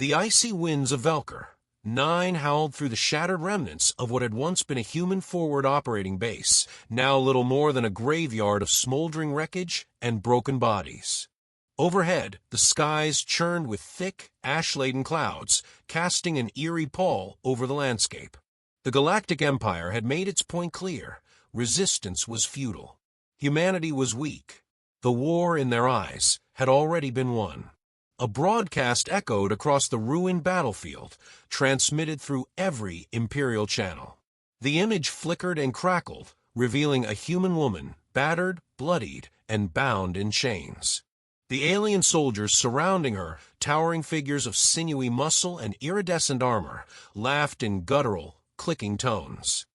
The icy winds of Velker. 9 howled through the shattered remnants of what had once been a human-forward operating base, now little more than a graveyard of smoldering wreckage and broken bodies. Overhead, the skies churned with thick, ash-laden clouds, casting an eerie pall over the landscape. The Galactic Empire had made its point clear. Resistance was futile. Humanity was weak. The war, in their eyes, had already been won. A broadcast echoed across the ruined battlefield, transmitted through every Imperial channel. The image flickered and crackled, revealing a human woman, battered, bloodied, and bound in chains. The alien soldiers surrounding her, towering figures of sinewy muscle and iridescent armor, laughed in guttural, clicking tones.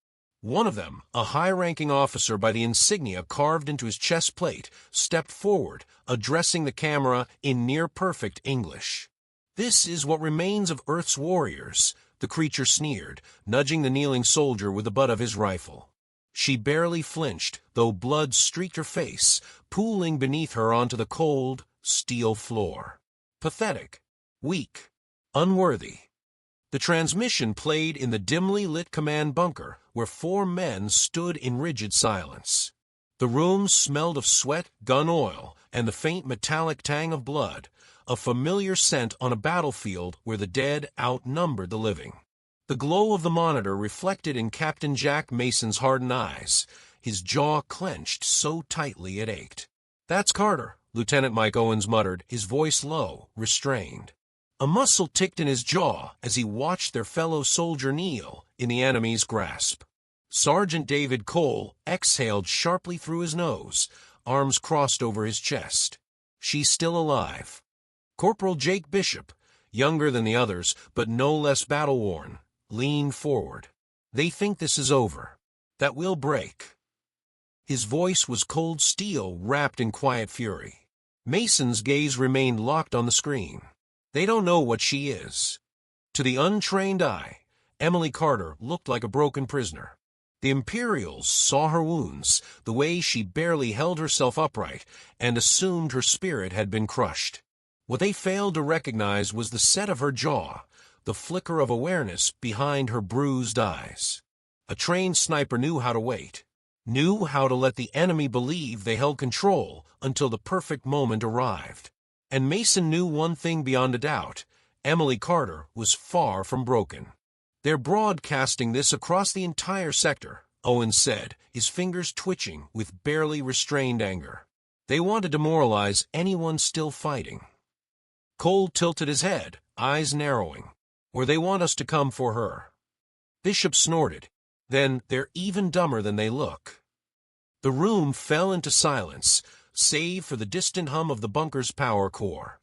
One of them, a high-ranking officer by the insignia carved into his chest plate, stepped forward, addressing the camera in near-perfect English. "This is what remains of Earth's warriors," the creature sneered, nudging the kneeling soldier with the butt of his rifle. She barely flinched, though blood streaked her face, pooling beneath her onto the cold, steel floor. Pathetic. Weak. Unworthy. The transmission played in the dimly lit command bunker, where 4 men stood in rigid silence. The room smelled of sweat, gun oil, and the faint metallic tang of blood, a familiar scent on a battlefield where the dead outnumbered the living. The glow of the monitor reflected in Captain Jack Mason's hardened eyes, his jaw clenched so tightly it ached. "That's Carter," Lieutenant Mike Owens muttered, his voice low, restrained. A muscle ticked in his jaw as he watched their fellow soldier kneel in the enemy's grasp. Sergeant David Cole exhaled sharply through his nose, arms crossed over his chest. "She's still alive." Corporal Jake Bishop, younger than the others but no less battle-worn, leaned forward. "They think this is over. That we'll break." His voice was cold steel wrapped in quiet fury. Mason's gaze remained locked on the screen. "They don't know what she is." To the untrained eye, Emily Carter looked like a broken prisoner. The Imperials saw her wounds, the way she barely held herself upright, and assumed her spirit had been crushed. What they failed to recognize was the set of her jaw, the flicker of awareness behind her bruised eyes. A trained sniper knew how to wait, knew how to let the enemy believe they held control until the perfect moment arrived. And Mason knew one thing beyond a doubt: Emily Carter was far from broken. "They're broadcasting this across the entire sector," Owens said, his fingers twitching with barely restrained anger. "They want to demoralize anyone still fighting." Cole tilted his head, eyes narrowing. "Or they want us to come for her." Bishop snorted. "Then they're even dumber than they look." The room fell into silence, save for the distant hum of the bunker's power core.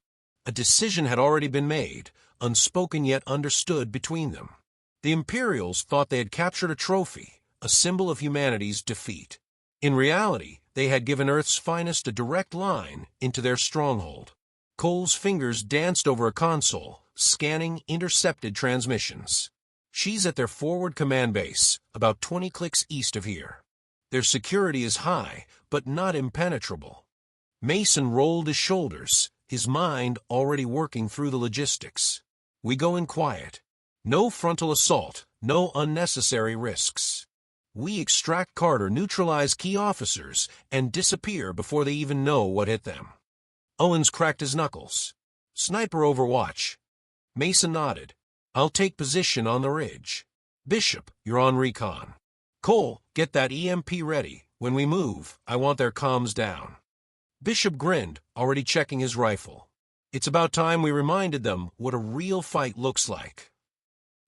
A decision had already been made, unspoken yet understood between them. The Imperials thought they had captured a trophy, a symbol of humanity's defeat. In reality, they had given Earth's finest a direct line into their stronghold. Cole's fingers danced over a console, scanning intercepted transmissions. "She's at their forward command base, about 20 clicks east of here. Their security is high, but not impenetrable." Mason rolled his shoulders, his mind already working through the logistics. "We go in quiet. No frontal assault, no unnecessary risks. We extract Carter, neutralize key officers, and disappear before they even know what hit them." Owens cracked his knuckles. "Sniper overwatch." Mason nodded. "I'll take position on the ridge. Bishop, you're on recon. Cole, get that EMP ready. When we move, I want their comms down." Bishop grinned, already checking his rifle. "It's about time we reminded them what a real fight looks like."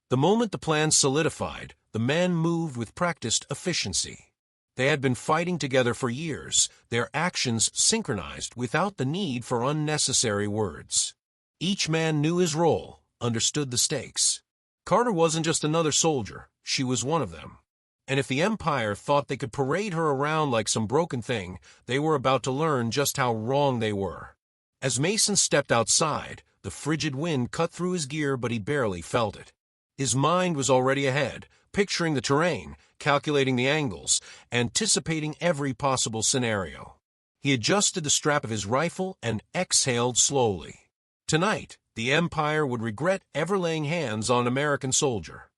The moment the plan solidified, the men moved with practiced efficiency. They had been fighting together for years, their actions synchronized without the need for unnecessary words. Each man knew his role, understood the stakes. Carter wasn't just another soldier, she was one of them. And if the Empire thought they could parade her around like some broken thing, they were about to learn just how wrong they were. As Mason stepped outside, the frigid wind cut through his gear, but he barely felt it. His mind was already ahead, picturing the terrain, calculating the angles, anticipating every possible scenario. He adjusted the strap of his rifle and exhaled slowly. Tonight, The Empire would regret ever laying hands on an American soldier.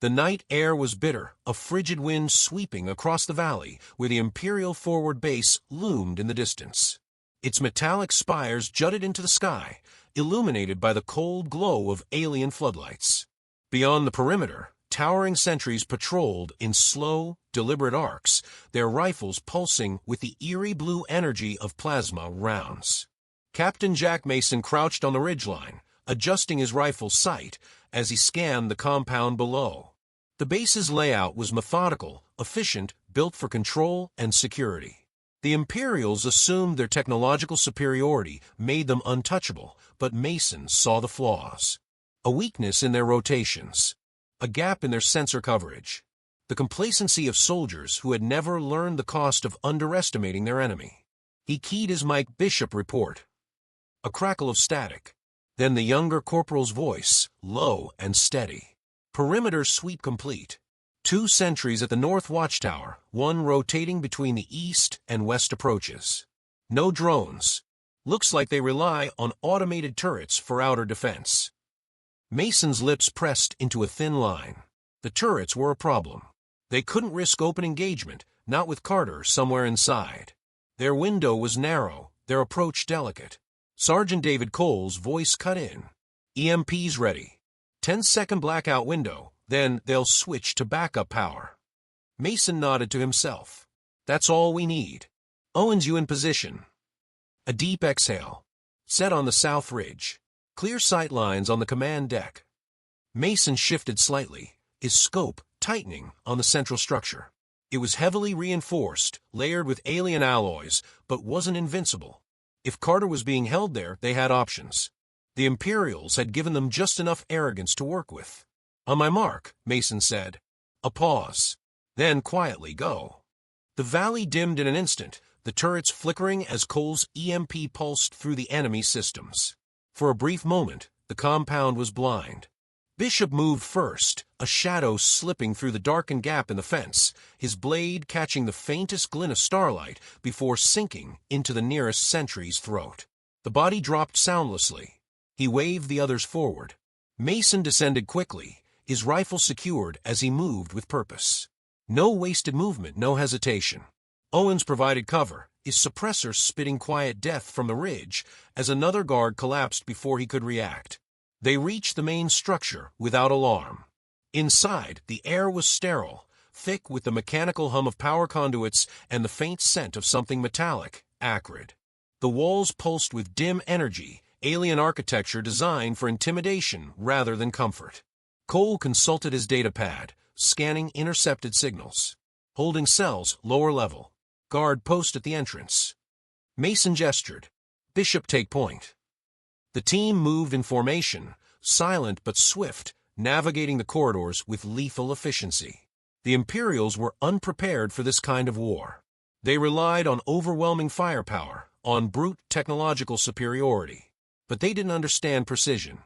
The night air was bitter, a frigid wind sweeping across the valley where the Imperial forward base loomed in the distance. Its metallic spires jutted into the sky, illuminated by the cold glow of alien floodlights. Beyond the perimeter, towering sentries patrolled in slow, deliberate arcs, their rifles pulsing with the eerie blue energy of plasma rounds. Captain Jack Mason crouched on the ridgeline, adjusting his rifle's sight as he scanned the compound below. The base's layout was methodical, efficient, built for control and security. The Imperials assumed their technological superiority made them untouchable, but Mason saw the flaws. A weakness in their rotations, a gap in their sensor coverage, the complacency of soldiers who had never learned the cost of underestimating their enemy. He keyed his Mike Bishop report. A crackle of static. Then the younger corporal's voice, low and steady. Perimeter sweep complete. 2 sentries at the north watchtower, one rotating between the east and west approaches. No drones. Looks like they rely on automated turrets for outer defense. Mason's lips pressed into a thin line. The turrets were a problem. They couldn't risk open engagement, not with Carter somewhere inside. Their window was narrow, their approach delicate. Sergeant David Cole's voice cut in. EMP's ready. 10-second blackout window, then they'll switch to backup power. Mason nodded to himself. That's all we need. Owens, you in position. A deep exhale. Set on the south ridge. Clear sight lines on the command deck. Mason shifted slightly, his scope tightening on the central structure. It was heavily reinforced, layered with alien alloys, but wasn't invincible. If Carter was being held there, they had options. The Imperials had given them just enough arrogance to work with. On my mark, Mason said. A pause. Then quietly go. The valley dimmed in an instant, the turrets flickering as Cole's EMP pulsed through the enemy systems. For a brief moment, the compound was blind. Bishop moved first, a shadow slipping through the darkened gap in the fence, his blade catching the faintest glint of starlight before sinking into the nearest sentry's throat. The body dropped soundlessly. He waved the others forward. Mason descended quickly, his rifle secured as he moved with purpose. No wasted movement, no hesitation. Owens provided cover, his suppressor spitting quiet death from the ridge as another guard collapsed before he could react. They reached the main structure without alarm. Inside, the air was sterile, thick with the mechanical hum of power conduits and the faint scent of something metallic, acrid. The walls pulsed with dim energy, alien architecture designed for intimidation rather than comfort. Cole consulted his datapad, scanning intercepted signals. Holding cells, lower level. Guard post at the entrance. Mason gestured. Bishop, take point. The team moved in formation, silent but swift, navigating the corridors with lethal efficiency. The Imperials were unprepared for this kind of war. They relied on overwhelming firepower, on brute technological superiority. But they didn't understand precision.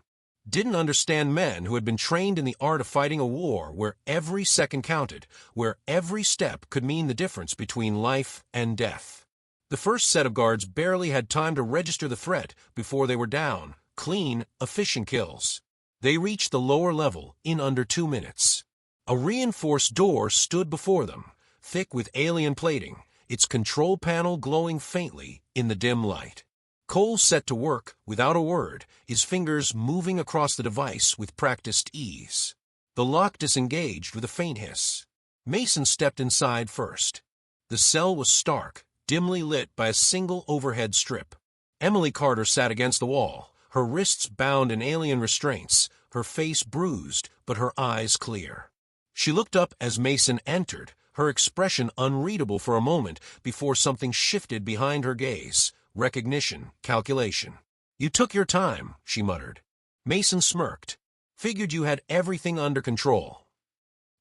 Didn't understand men who had been trained in the art of fighting a war where every second counted, where every step could mean the difference between life and death. The first set of guards barely had time to register the threat before they were down, clean, efficient kills. They reached the lower level in under 2 minutes. A reinforced door stood before them, thick with alien plating, its control panel glowing faintly in the dim light. Cole set to work without a word, his fingers moving across the device with practiced ease. The lock disengaged with a faint hiss. Mason stepped inside first. The cell was stark, dimly lit by a single overhead strip. Emily Carter sat against the wall, her wrists bound in alien restraints, her face bruised, but her eyes clear. She looked up as Mason entered, her expression unreadable for a moment before something shifted behind her gaze. Recognition, calculation. You took your time, she muttered. Mason smirked. Figured you had everything under control.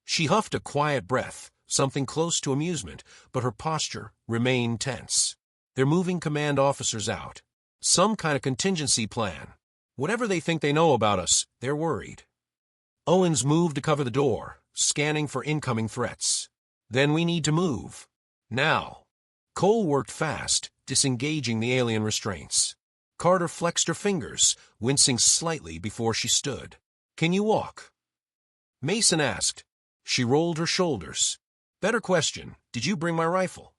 She huffed a quiet breath, something close to amusement, but her posture remained tense. They're moving command officers out. Some kind of contingency plan. Whatever they think they know about us, they're worried. Owens moved to cover the door, scanning for incoming threats. Then we need to move. Now. Cole worked fast, disengaging the alien restraints. Carter flexed her fingers, wincing slightly before she stood. "Can you walk?" Mason asked. She rolled her shoulders. "Better question, did you bring my rifle?"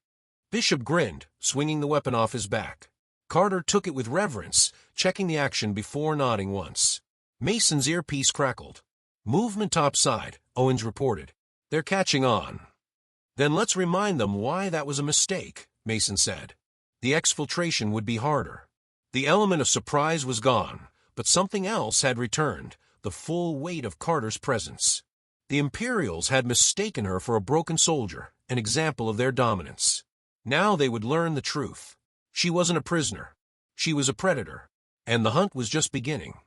Bishop grinned, swinging the weapon off his back. Carter took it with reverence, checking the action before nodding once. Mason's earpiece crackled. "Movement topside," Owens reported. "They're catching on." "Then let's remind them why that was a mistake," Mason said. The exfiltration would be harder. The element of surprise was gone, but something else had returned, the full weight of Carter's presence. The Imperials had mistaken her for a broken soldier, an example of their dominance. Now they would learn the truth. She wasn't a prisoner. She was a predator, and the hunt was just beginning.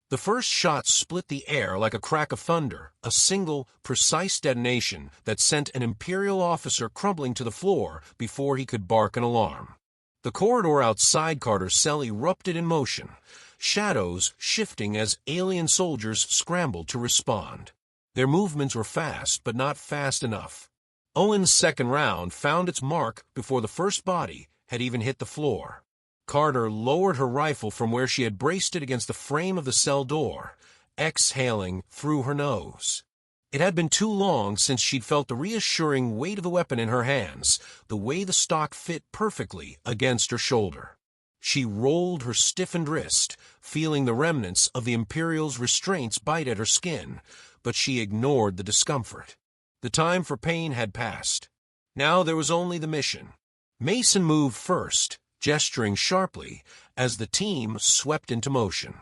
The first shot split the air like a crack of thunder, a single, precise detonation that sent an Imperial officer crumbling to the floor before he could bark an alarm. The corridor outside Carter's cell erupted in motion, shadows shifting as alien soldiers scrambled to respond. Their movements were fast, but not fast enough. Owen's second round found its mark before the first body had even hit the floor. Carter lowered her rifle from where she had braced it against the frame of the cell door, exhaling through her nose. It had been too long since she'd felt the reassuring weight of the weapon in her hands, the way the stock fit perfectly against her shoulder. She rolled her stiffened wrist, feeling the remnants of the Imperial's restraints bite at her skin, but she ignored the discomfort. The time for pain had passed. Now there was only the mission. Mason moved first, gesturing sharply as the team swept into motion.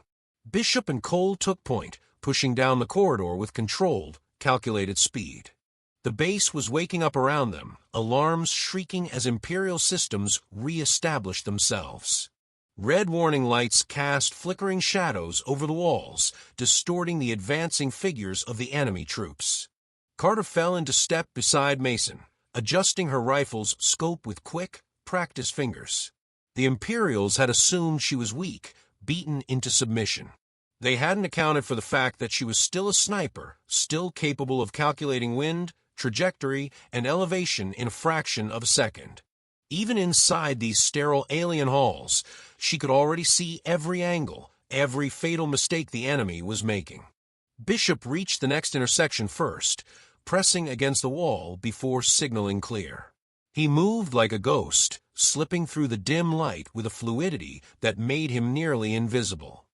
Bishop and Cole took point, pushing down the corridor with controlled, calculated speed. The base was waking up around them, alarms shrieking as Imperial systems re-established themselves. Red warning lights cast flickering shadows over the walls, distorting the advancing figures of the enemy troops. Carter fell into step beside Mason, adjusting her rifle's scope with quick, practiced fingers. The Imperials had assumed she was weak, beaten into submission. They hadn't accounted for the fact that she was still a sniper, still capable of calculating wind, trajectory, and elevation in a fraction of a second. Even inside these sterile alien halls, she could already see every angle, every fatal mistake the enemy was making. Bishop reached the next intersection first, pressing against the wall before signaling clear. He moved like a ghost, slipping through the dim light with a fluidity that made him nearly invisible.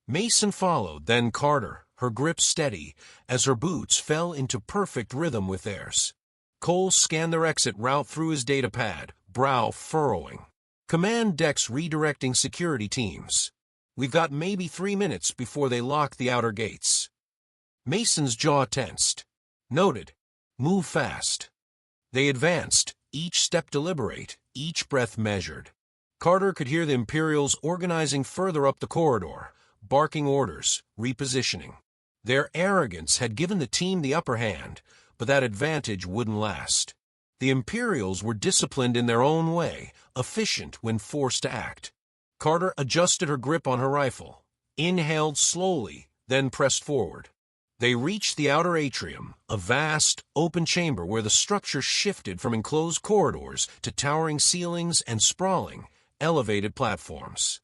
Mason followed, then Carter, her grip steady, as her boots fell into perfect rhythm with theirs. Cole scanned their exit route through his datapad, brow furrowing. "Command deck's redirecting security teams. We've got maybe 3 minutes before they lock the outer gates." Mason's jaw tensed. "Noted. Move fast." They advanced, each step deliberate, each breath measured. Carter could hear the Imperials organizing further up the corridor, barking orders, repositioning. Their arrogance had given the team the upper hand, but that advantage wouldn't last. The Imperials were disciplined in their own way, efficient when forced to act. Carter adjusted her grip on her rifle, inhaled slowly, then pressed forward. They reached the outer atrium, a vast, open chamber where the structure shifted from enclosed corridors to towering ceilings and sprawling, elevated platforms.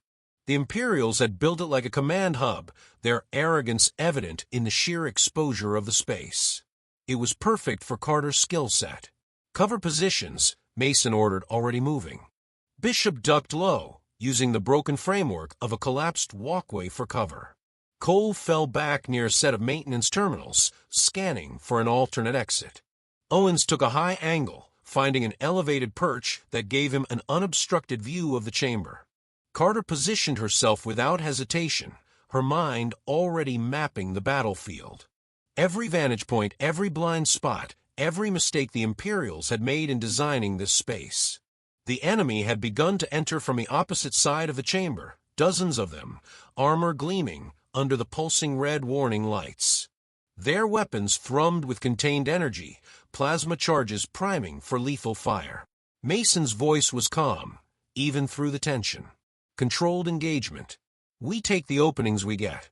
The Imperials had built it like a command hub, their arrogance evident in the sheer exposure of the space. It was perfect for Carter's skill set. "Cover positions," Mason ordered, already moving. Bishop ducked low, using the broken framework of a collapsed walkway for cover. Cole fell back near a set of maintenance terminals, scanning for an alternate exit. Owens took a high angle, finding an elevated perch that gave him an unobstructed view of the chamber. Carter positioned herself without hesitation, her mind already mapping the battlefield. Every vantage point, every blind spot, every mistake the Imperials had made in designing this space. The enemy had begun to enter from the opposite side of the chamber, dozens of them, armor gleaming under the pulsing red warning lights. Their weapons thrummed with contained energy, plasma charges priming for lethal fire. Mason's voice was calm, even through the tension. "Controlled engagement. We take the openings we get."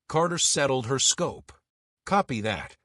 Carter settled her scope. "Copy that."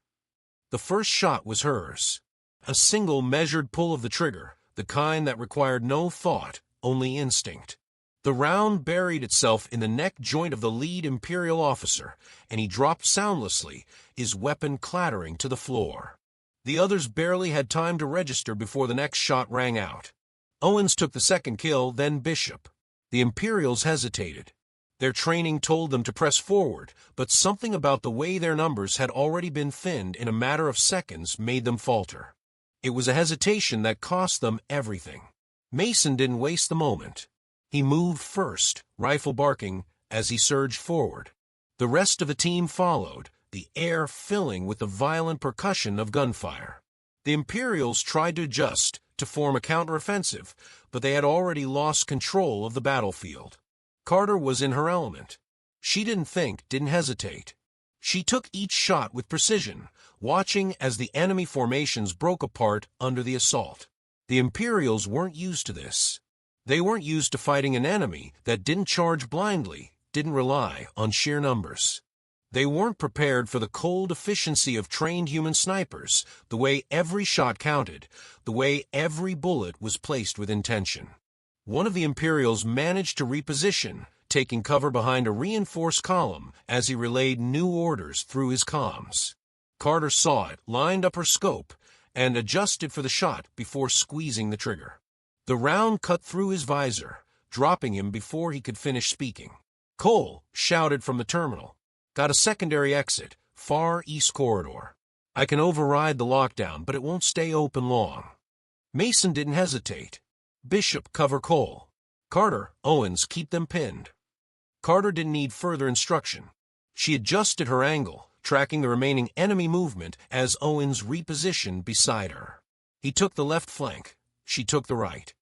The first shot was hers. A single measured pull of the trigger, the kind that required no thought, only instinct. The round buried itself in the neck joint of the lead Imperial officer, and he dropped soundlessly, his weapon clattering to the floor. The others barely had time to register before the next shot rang out. Owens took the second kill, then Bishop. The Imperials hesitated. Their training told them to press forward, but something about the way their numbers had already been thinned in a matter of seconds made them falter. It was a hesitation that cost them everything. Mason didn't waste the moment. He moved first, rifle barking, as he surged forward. The rest of the team followed, the air filling with the violent percussion of gunfire. The Imperials tried to adjust, to form a counteroffensive, but they had already lost control of the battlefield. Carter was in her element. She didn't think, didn't hesitate. She took each shot with precision, watching as the enemy formations broke apart under the assault. The Imperials weren't used to this. They weren't used to fighting an enemy that didn't charge blindly, didn't rely on sheer numbers. They weren't prepared for the cold efficiency of trained human snipers, the way every shot counted, the way every bullet was placed with intention. One of the Imperials managed to reposition, taking cover behind a reinforced column as he relayed new orders through his comms. Carter saw it, lined up her scope, and adjusted for the shot before squeezing the trigger. The round cut through his visor, dropping him before he could finish speaking. Cole shouted from the terminal. Got a secondary exit, far east corridor. I can override the lockdown, but it won't stay open long. Mason didn't hesitate. Bishop, cover Cole. Carter, Owens, keep them pinned. Carter didn't need further instruction. She adjusted her angle, tracking the remaining enemy movement as Owens repositioned beside her. He took the left flank. She took the right.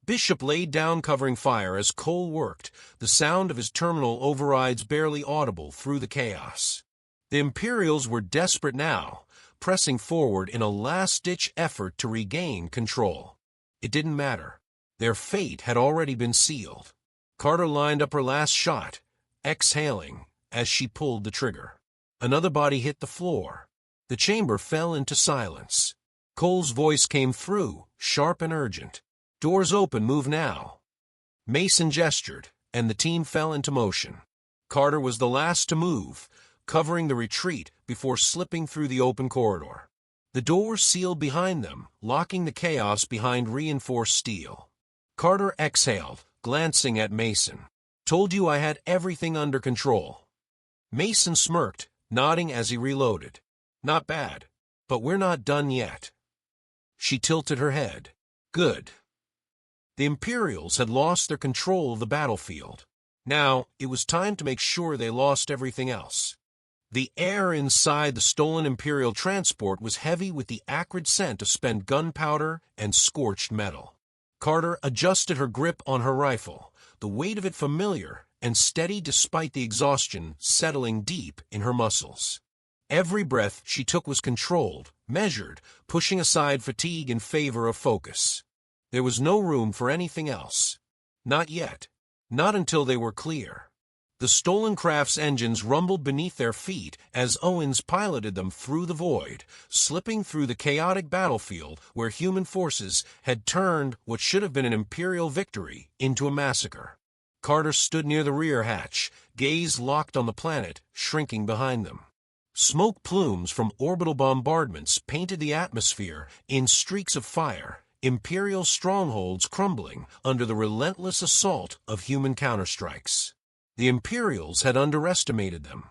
Bishop laid down covering fire as Cole worked, the sound of his terminal overrides barely audible through the chaos. The Imperials were desperate now, pressing forward in a last-ditch effort to regain control. It didn't matter. Their fate had already been sealed. Carter lined up her last shot, exhaling as she pulled the trigger. Another body hit the floor. The chamber fell into silence. Cole's voice came through, sharp and urgent. Doors open, move now. Mason gestured, and the team fell into motion. Carter was the last to move, covering the retreat before slipping through the open corridor. The doors sealed behind them, locking the chaos behind reinforced steel. Carter exhaled, glancing at Mason. Told you I had everything under control. Mason smirked, nodding as he reloaded. Not bad, but we're not done yet. She tilted her head. Good. The Imperials had lost their control of the battlefield. Now, it was time to make sure they lost everything else. The air inside the stolen Imperial transport was heavy with the acrid scent of spent gunpowder and scorched metal. Carter adjusted her grip on her rifle, the weight of it familiar and steady despite the exhaustion settling deep in her muscles. Every breath she took was controlled, measured, pushing aside fatigue in favor of focus. There was no room for anything else. Not yet. Not until they were clear. The stolen craft's engines rumbled beneath their feet as Owens piloted them through the void, slipping through the chaotic battlefield where human forces had turned what should have been an Imperial victory into a massacre. Carter stood near the rear hatch, gaze locked on the planet, shrinking behind them. Smoke plumes from orbital bombardments painted the atmosphere in streaks of fire, Imperial strongholds crumbling under the relentless assault of human counterstrikes. The Imperials had underestimated them.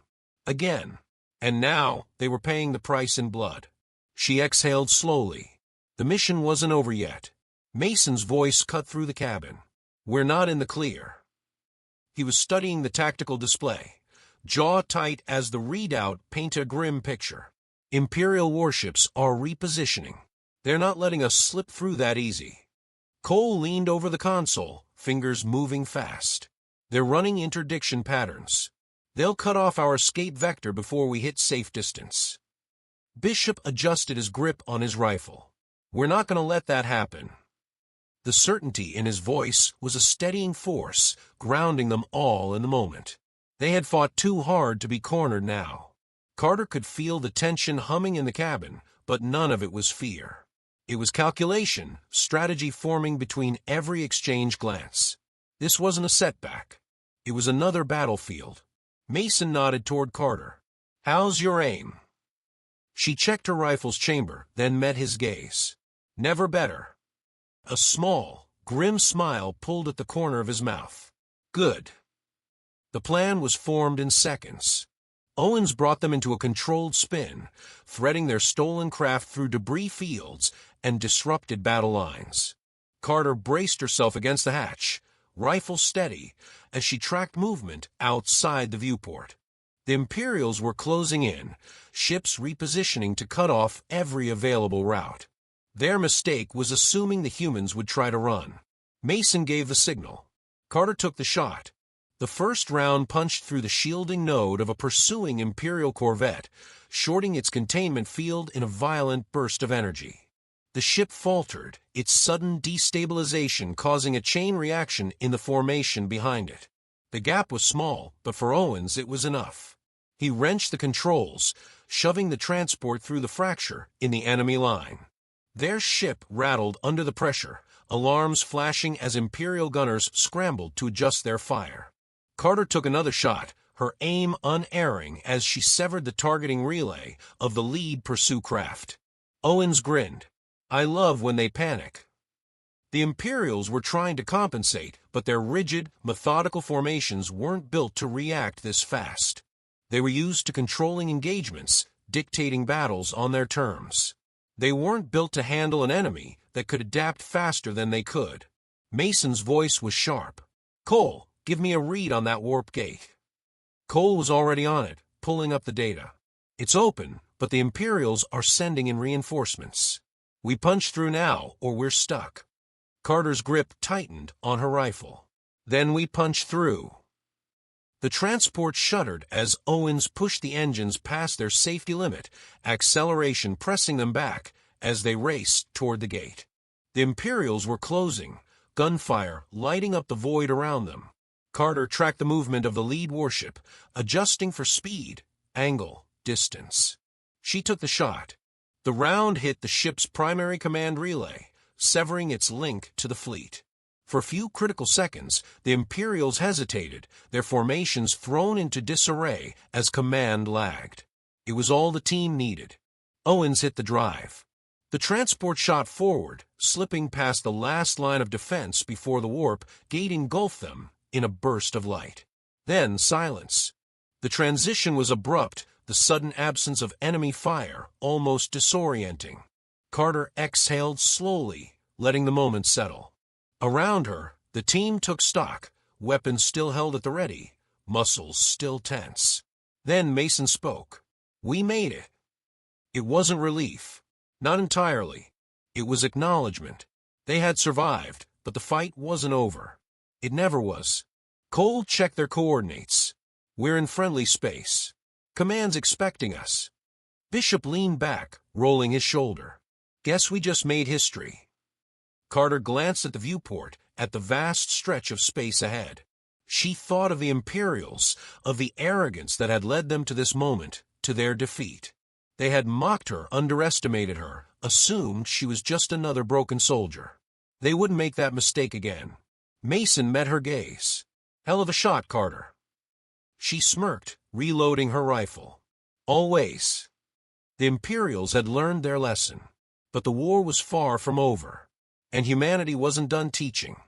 Again. And now they were paying the price in blood. She exhaled slowly. The mission wasn't over yet. Mason's voice cut through the cabin. We're not in the clear. He was studying the tactical display, jaw tight as the readout painted a grim picture. Imperial warships are repositioning. They're not letting us slip through that easy. Cole leaned over the console, fingers moving fast. They're running interdiction patterns. They'll cut off our escape vector before we hit safe distance. Bishop adjusted his grip on his rifle. We're not going to let that happen. The certainty in his voice was a steadying force, grounding them all in the moment. They had fought too hard to be cornered now. Carter could feel the tension humming in the cabin, but none of it was fear. It was calculation, strategy forming between every exchange glance. This wasn't a setback. It was another battlefield. Mason nodded toward Carter. "How's your aim?" She checked her rifle's chamber, then met his gaze. "Never better." A small, grim smile pulled at the corner of his mouth. "Good." The plan was formed in seconds. Owens brought them into a controlled spin, threading their stolen craft through debris fields and disrupted battle lines. Carter braced herself against the hatch, rifle steady, as she tracked movement outside the viewport. The Imperials were closing in, ships repositioning to cut off every available route. Their mistake was assuming the humans would try to run. Mason gave the signal. Carter took the shot. The first round punched through the shielding node of a pursuing Imperial corvette, shorting its containment field in a violent burst of energy. The ship faltered, its sudden destabilization causing a chain reaction in the formation behind it. The gap was small, but for Owens it was enough. He wrenched the controls, shoving the transport through the fracture in the enemy line. Their ship rattled under the pressure, alarms flashing as Imperial gunners scrambled to adjust their fire. Carter took another shot, her aim unerring as she severed the targeting relay of the lead pursuit craft. Owens grinned. "I love when they panic." The Imperials were trying to compensate, but their rigid, methodical formations weren't built to react this fast. They were used to controlling engagements, dictating battles on their terms. They weren't built to handle an enemy that could adapt faster than they could. Mason's voice was sharp. "Cole, give me a read on that warp gate." Cole was already on it, pulling up the data. "It's open, but the Imperials are sending in reinforcements. We punch through now, or we're stuck." Carter's grip tightened on her rifle. "Then we punch through." The transport shuddered as Owens pushed the engines past their safety limit, acceleration pressing them back as they raced toward the gate. The Imperials were closing, gunfire lighting up the void around them. Carter tracked the movement of the lead warship, adjusting for speed, angle, distance. She took the shot. The round hit the ship's primary command relay, severing its link to the fleet. For a few critical seconds, the Imperials hesitated, their formations thrown into disarray as command lagged. It was all the team needed. Owens hit the drive. The transport shot forward, slipping past the last line of defense before the warp gate engulfed them in a burst of light. Then silence. The transition was abrupt, the sudden absence of enemy fire almost disorienting. Carter exhaled slowly, letting the moment settle. Around her, the team took stock, weapons still held at the ready, muscles still tense. Then Mason spoke. "We made it." It wasn't relief. Not entirely. It was acknowledgement. They had survived, but the fight wasn't over. It never was. Cole checked their coordinates. "We're in friendly space. Command's expecting us." Bishop leaned back, rolling his shoulder. "Guess we just made history." Carter glanced at the viewport, at the vast stretch of space ahead. She thought of the Imperials, of the arrogance that had led them to this moment, to their defeat. They had mocked her, underestimated her, assumed she was just another broken soldier. They wouldn't make that mistake again. Mason met her gaze. "Hell of a shot, Carter." She smirked, reloading her rifle. "Always." The Imperials had learned their lesson. But the war was far from over. And humanity wasn't done teaching.